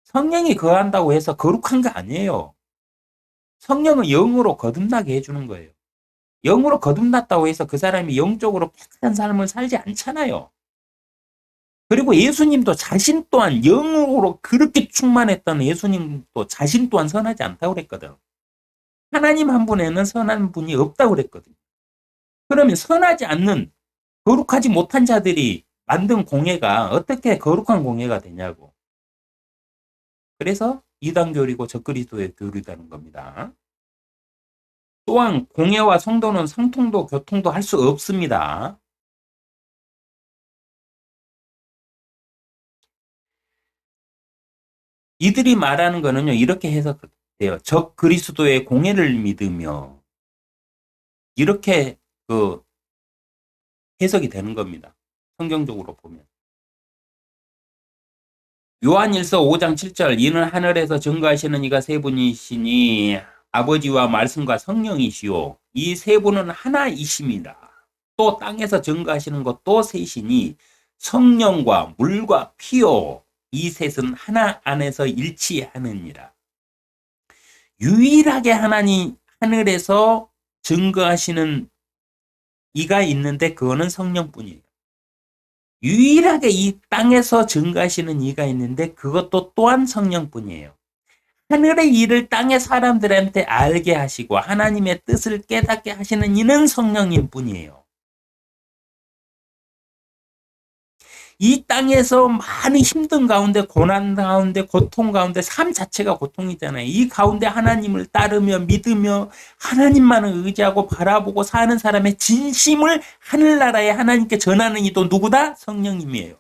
성령이 거한다고 해서 거룩한 거 아니에요. 성령은 영으로 거듭나게 해주는 거예요. 영으로 거듭났다고 해서 그 사람이 영적으로 깨끗한 삶을 살지 않잖아요. 그리고 예수님도 자신 또한 영으로 그렇게 충만했던 예수님도 자신 또한 선하지 않다고 그랬거든. 하나님 한 분에는 선한 분이 없다고 그랬거든. 그러면 선하지 않는 거룩하지 못한 자들이 만든 공예가 어떻게 거룩한 공예가 되냐고. 그래서 이단교리고 적그리스도의 교리라는 겁니다. 또한 공예와 성도는 상통도 교통도 할 수 없습니다. 이들이 말하는 거는요, 이렇게 해석돼요. 적 그리스도의 공예를 믿으며 이렇게 그 해석이 되는 겁니다. 성경적으로 보면. 요한일서 5장 7절 이는 하늘에서 증거하시는 이가 세 분이시니 아버지와 말씀과 성령이시요 이 세 분은 하나이십니다. 또 땅에서 증거하시는 것도 셋이니 성령과 물과 피요 이 셋은 하나 안에서 일치하느니라. 유일하게 하나님 하늘에서 증거하시는 이가 있는데 그거는 성령뿐이에요. 유일하게 이 땅에서 증거하시는 이가 있는데 그것도 또한 성령뿐이에요. 하늘의 일을 땅의 사람들한테 알게 하시고 하나님의 뜻을 깨닫게 하시는 이는 성령님 뿐이에요. 이 땅에서 많은 힘든 가운데, 고난 가운데, 고통 가운데, 삶 자체가 고통이잖아요. 이 가운데 하나님을 따르며 믿으며 하나님만을 의지하고 바라보고 사는 사람의 진심을 하늘나라에 하나님께 전하는 이도 누구다? 성령님이에요.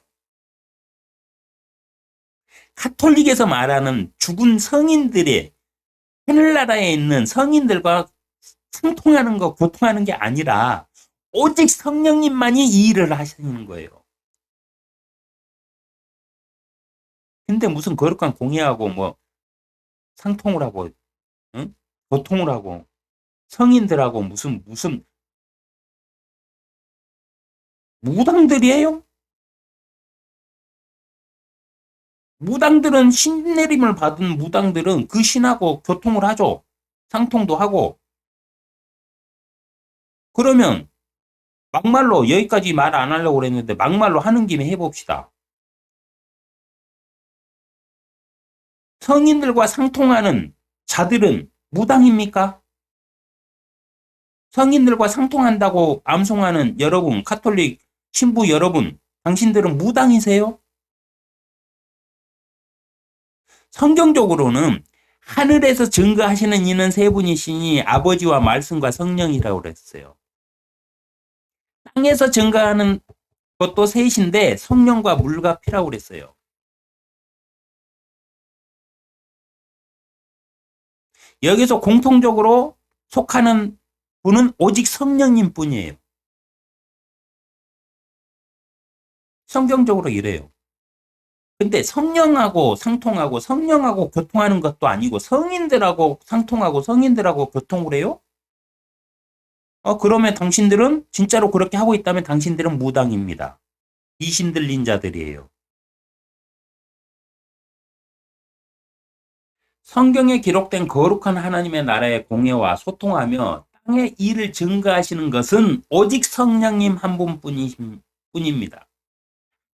가톨릭에서 말하는 죽은 성인들의, 하늘나라에 있는 성인들과 상통하는 거, 고통하는 게 아니라 오직 성령님만이 이 일을 하시는 거예요. 근데 무슨 거룩한 공예하고 뭐 상통을 하고, 응? 고통을 하고, 성인들하고 무슨 무당들이에요? 무당들은 신내림을 받은 무당들은 그 신하고 교통을 하죠. 상통도 하고. 그러면 막말로 여기까지 말 안 하려고 그랬는데 막말로 하는 김에 해봅시다. 성인들과 상통하는 자들은 무당입니까? 성인들과 상통한다고 암송하는 여러분, 가톨릭 신부 여러분, 당신들은 무당이세요? 성경적으로는 하늘에서 증거하시는 이는 세 분이시니 아버지와 말씀과 성령이라고 그랬어요. 땅에서 증거하는 것도 셋인데 성령과 물과 피라고 그랬어요. 여기서 공통적으로 속하는 분은 오직 성령님 뿐이에요. 성경적으로 이래요. 근데 성령하고 상통하고 성령하고 교통하는 것도 아니고 성인들하고 상통하고 성인들하고 교통을 해요? 그러면 당신들은 진짜로 그렇게 하고 있다면 당신들은 무당입니다. 이신 들린 자들이에요. 성경에 기록된 거룩한 하나님의 나라의 공예와 소통하며 땅의 일을 증거하시는 것은 오직 성령님 한 분뿐입니다.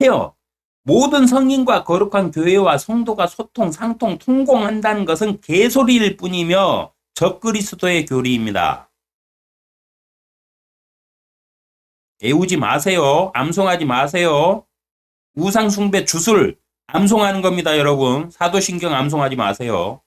해요. 모든 성인과 거룩한 교회와 성도가 소통, 상통, 통공한다는 것은 개소리일 뿐이며 적그리스도의 교리입니다. 애우지 마세요. 암송하지 마세요. 우상숭배 주술 암송하는 겁니다, 여러분. 사도신경 암송하지 마세요.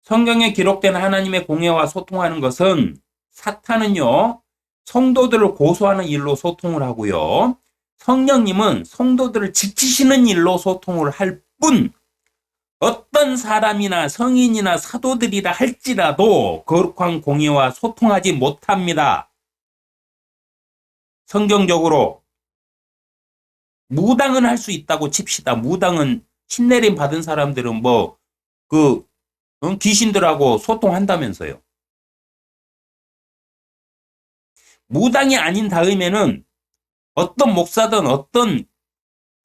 성경에 기록된 하나님의 공예와 소통하는 것은 사탄은요, 성도들을 고소하는 일로 소통을 하고요. 성령님은 성도들을 지키시는 일로 소통을 할 뿐, 어떤 사람이나 성인이나 사도들이라 할지라도 거룩한 공예와 소통하지 못합니다. 성경적으로 무당은 할 수 있다고 칩시다. 무당은 신내림 받은 사람들은 귀신들하고 소통한다면서요. 무당이 아닌 다음에는 어떤 목사든 어떤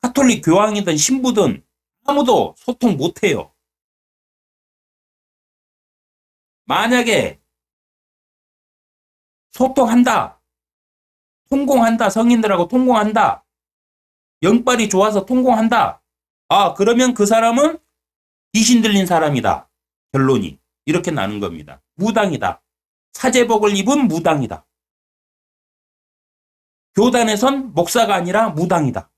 가톨릭 교황이든 신부든 아무도 소통 못해요. 만약에 소통한다, 통공한다, 성인들하고 통공한다, 영빨이 좋아서 통공한다, 그러면 그 사람은 귀신 들린 사람이다. 결론이 이렇게 나는 겁니다. 무당이다. 사제복을 입은 무당이다. 교단에선 목사가 아니라 무당이다.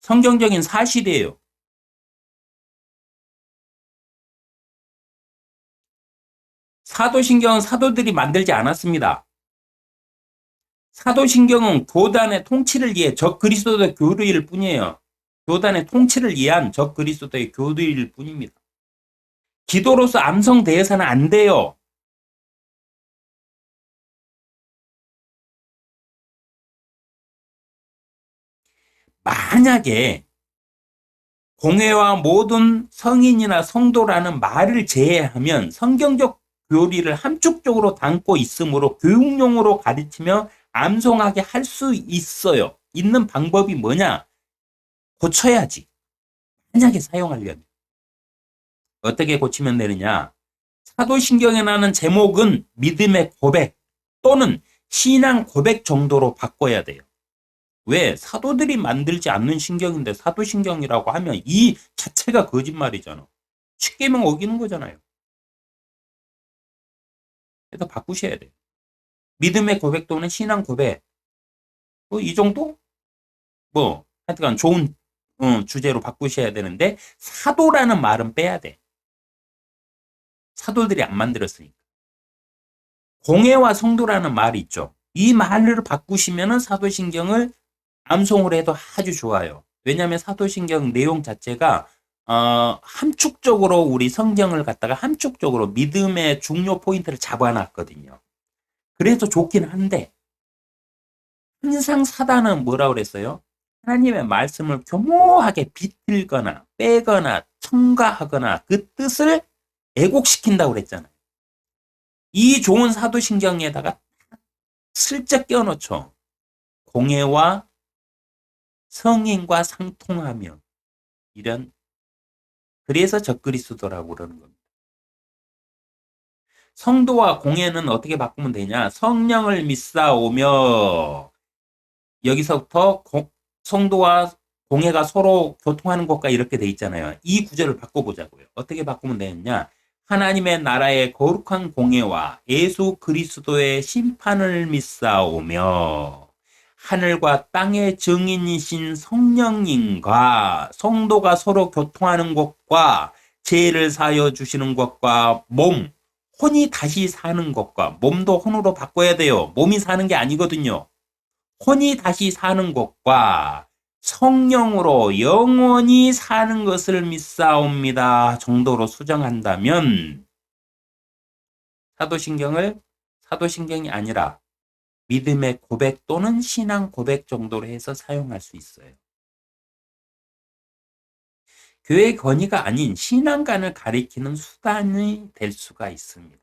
성경적인 사실이에요. 사도신경은 사도들이 만들지 않았습니다. 사도신경은 교단의 통치를 위해 적그리스도의 교리일 뿐이에요. 교단의 통치를 위한 적그리스도의 교리일 뿐입니다. 기도로서 암송되어서는 안 돼요. 만약에 공회와 모든 성인이나 성도라는 말을 제외하면 성경적 교리를 함축적으로 담고 있으므로 교육용으로 가르치며 암송하게 할 수 있어요. 있는 방법이 뭐냐? 고쳐야지. 만약에 사용하려면. 어떻게 고치면 되느냐? 사도신경에 나오는 제목은 믿음의 고백 또는 신앙 고백 정도로 바꿔야 돼요. 왜? 사도들이 만들지 않는 신경인데 사도신경이라고 하면 이 자체가 거짓말이잖아. 십계명 어기는 거잖아요. 그래서 바꾸셔야 돼요. 믿음의 고백 또는 신앙 고백. 뭐 이 정도? 뭐 하여튼간 좋은 주제로 바꾸셔야 되는데 사도라는 말은 빼야 돼. 사도들이 안 만들었으니까. 공예와 성도라는 말이 있죠. 이 말을 바꾸시면은 사도신경을 암송을 해도 아주 좋아요. 왜냐하면 사도신경 내용 자체가 함축적으로 우리 성경을 갖다가 함축적으로 믿음의 중요 포인트를 잡아놨거든요. 그래서 좋긴 한데 항상 사단은 뭐라 그랬어요? 하나님의 말씀을 교모하게 비틀거나 빼거나 첨가하거나 그 뜻을 왜곡시킨다고 그랬잖아요. 이 좋은 사도신경에다가 슬쩍 껴놓죠. 공예와 성인과 상통하며 이런 그래서 적그리스도라고 그러는 겁니다. 성도와 공예는 어떻게 바꾸면 되냐? 성령을 믿사오며 여기서부터 성도와 공예가 서로 교통하는 것과 이렇게 돼 있잖아요. 이 구절을 바꿔보자고요. 어떻게 바꾸면 되느냐? 하나님의 나라의 거룩한 공예와 예수 그리스도의 심판을 믿사오며 하늘과 땅의 증인이신 성령님과 성도가 서로 교통하는 것과 죄를 사여 주시는 것과 몸, 혼이 다시 사는 것과 몸도 혼으로 바꿔야 돼요. 몸이 사는 게 아니거든요. 혼이 다시 사는 것과 성령으로 영원히 사는 것을 믿사옵니다 정도로 수정한다면 사도신경이 아니라 믿음의 고백 또는 신앙 고백 정도로 해서 사용할 수 있어요. 교회 권위가 아닌 신앙관을 가리키는 수단이 될 수가 있습니다.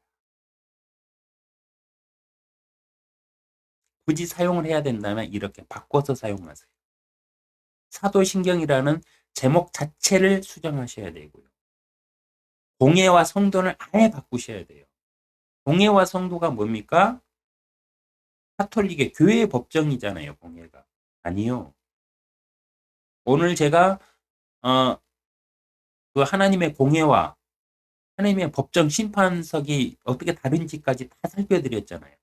굳이 사용을 해야 된다면 이렇게 바꿔서 사용하세요. 사도신경이라는 제목 자체를 수정하셔야 되고요. 공예와 성도를 아예 바꾸셔야 돼요. 공예와 성도가 뭡니까? 카톨릭의 교회의 법정이잖아요. 공예가. 아니요. 오늘 제가 그 하나님의 공예와 하나님의 법정 심판석이 어떻게 다른지까지 다 살펴드렸잖아요.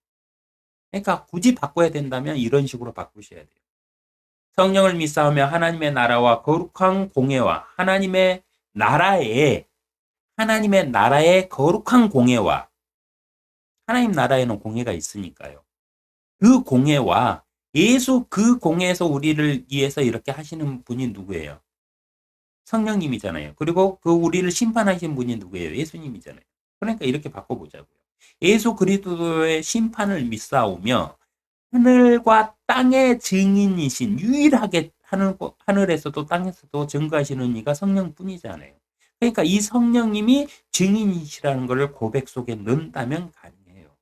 그러니까 굳이 바꿔야 된다면 이런 식으로 바꾸셔야 돼요. 성령을 믿사오며 하나님의 나라와 거룩한 공예와 하나님의 나라의 거룩한 공예와 하나님 나라에는 공예가 있으니까요. 그 공예와 예수 그 공예에서 우리를 위해서 이렇게 하시는 분이 누구예요? 성령님이잖아요. 그리고 그 우리를 심판하신 분이 누구예요? 예수님이잖아요. 그러니까 이렇게 바꿔보자고요. 예수 그리스도의 심판을 믿사오며 하늘과 땅의 증인이신 유일하게 하늘에서도 땅에서도 증거하시는 이가 성령뿐이잖아요. 그러니까 이 성령님이 증인이시라는 것을 고백 속에 넣는다면 가능해요.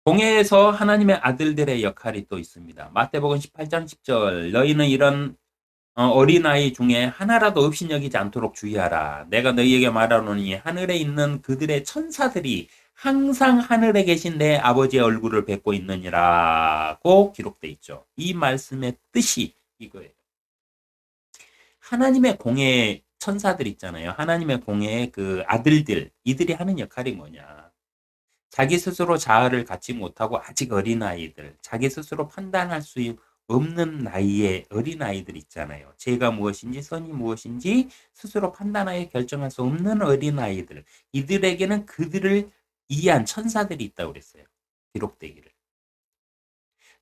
공예에서 하나님의 아들들의 역할이 또 있습니다. 마태복음 18장 10절 너희는 이런 어린아이 중에 하나라도 없이 여기지 않도록 주의하라. 내가 너희에게 말하노니 하늘에 있는 그들의 천사들이 항상 하늘에 계신 내 아버지의 얼굴을 뵙고 있느니라고 기록되어 있죠. 이 말씀의 뜻이 이거예요. 하나님의 공예 천사들 있잖아요. 하나님의 공예의 그 아들들, 이들이 하는 역할이 뭐냐. 자기 스스로 자아를 갖지 못하고 아직 어린아이들, 자기 스스로 판단할 수 없는 나이의 어린아이들 있잖아요. 죄가 무엇인지 선이 무엇인지 스스로 판단하여 결정할 수 없는 어린아이들, 이들에게는 그들을 이해한 천사들이 있다고 그랬어요. 기록되기를.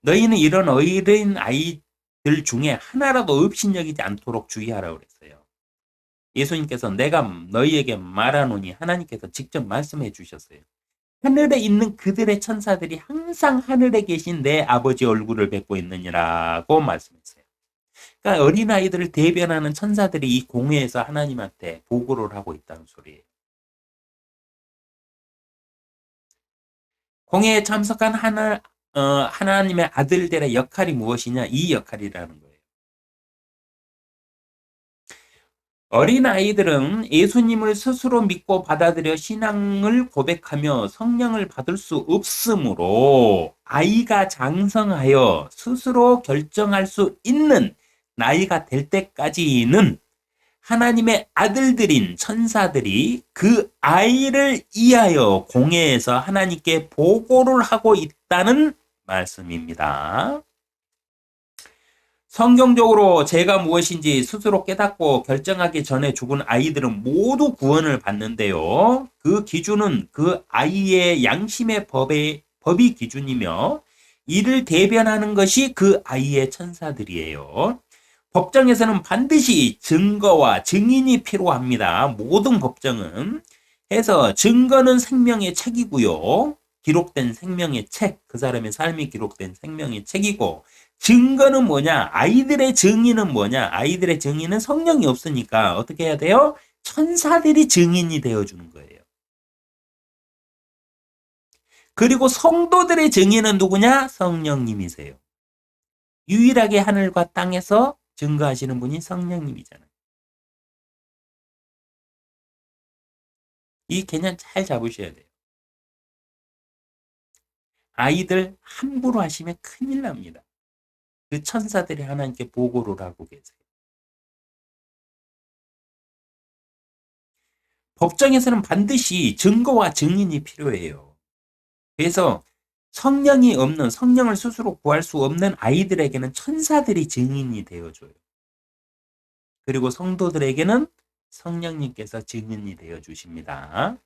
너희는 이런 어린아이들 중에 하나라도 업신여기지 않도록 주의하라고 그랬어요. 예수님께서 내가 너희에게 말하노니 하나님께서 직접 말씀해 주셨어요. 하늘에 있는 그들의 천사들이 항상 하늘에 계신 내 아버지 얼굴을 뵙고 있느니라고 말씀했어요. 그러니까 어린아이들을 대변하는 천사들이 이 공회에서 하나님한테 보고를 하고 있다는 소리예요. 공회에 참석한 하나님의 아들들의 역할이 무엇이냐? 이 역할이라는 거예요. 어린아이들은 예수님을 스스로 믿고 받아들여 신앙을 고백하며 성령을 받을 수 없으므로 아이가 장성하여 스스로 결정할 수 있는 나이가 될 때까지는 하나님의 아들들인 천사들이 그 아이를 위하여 공회에서 하나님께 보고를 하고 있다는 말씀입니다. 성경적으로 죄가 무엇인지 스스로 깨닫고 결정하기 전에 죽은 아이들은 모두 구원을 받는데요. 그 기준은 그 아이의 양심의 법이 기준이며 이를 대변하는 것이 그 아이의 천사들이에요. 법정에서는 반드시 증거와 증인이 필요합니다. 모든 법정은. 해서 증거는 생명의 책이고요. 기록된 생명의 책, 그 사람의 삶이 기록된 생명의 책이고, 증거는 뭐냐? 아이들의 증인은 뭐냐? 아이들의 증인은 성령이 없으니까 어떻게 해야 돼요? 천사들이 증인이 되어주는 거예요. 그리고 성도들의 증인은 누구냐? 성령님이세요. 유일하게 하늘과 땅에서 증거하시는 분이 성령님이잖아요. 이 개념 잘 잡으셔야 돼요. 아이들 함부로 하시면 큰일 납니다. 그 천사들이 하나님께 보고를 하고 계세요. 법정에서는 반드시 증거와 증인이 필요해요. 그래서 성령이 없는, 성령을 스스로 구할 수 없는 아이들에게는 천사들이 증인이 되어줘요. 그리고 성도들에게는 성령님께서 증인이 되어주십니다.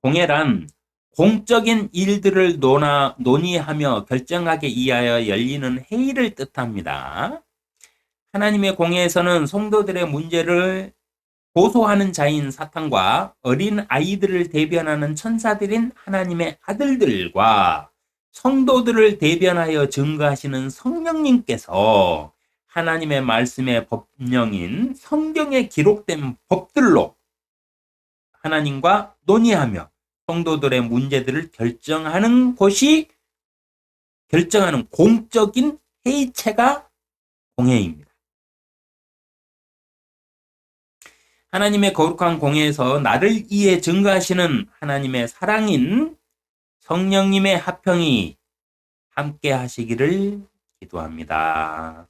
공회란 공적인 일들을 논의하며 결정하기 위하여 열리는 회의를 뜻합니다. 하나님의 공회에서는 성도들의 문제를 고소하는 자인 사탄과 어린 아이들을 대변하는 천사들인 하나님의 아들들과 성도들을 대변하여 증거하시는 성령님께서 하나님의 말씀의 법령인 성경에 기록된 법들로 하나님과 논의하며 성도들의 문제들을 결정하는 공적인 회의체가 공회입니다. 하나님의 거룩한 공회에서 나를 위해 증거하시는 하나님의 사랑인 성령님의 합평이 함께 하시기를 기도합니다.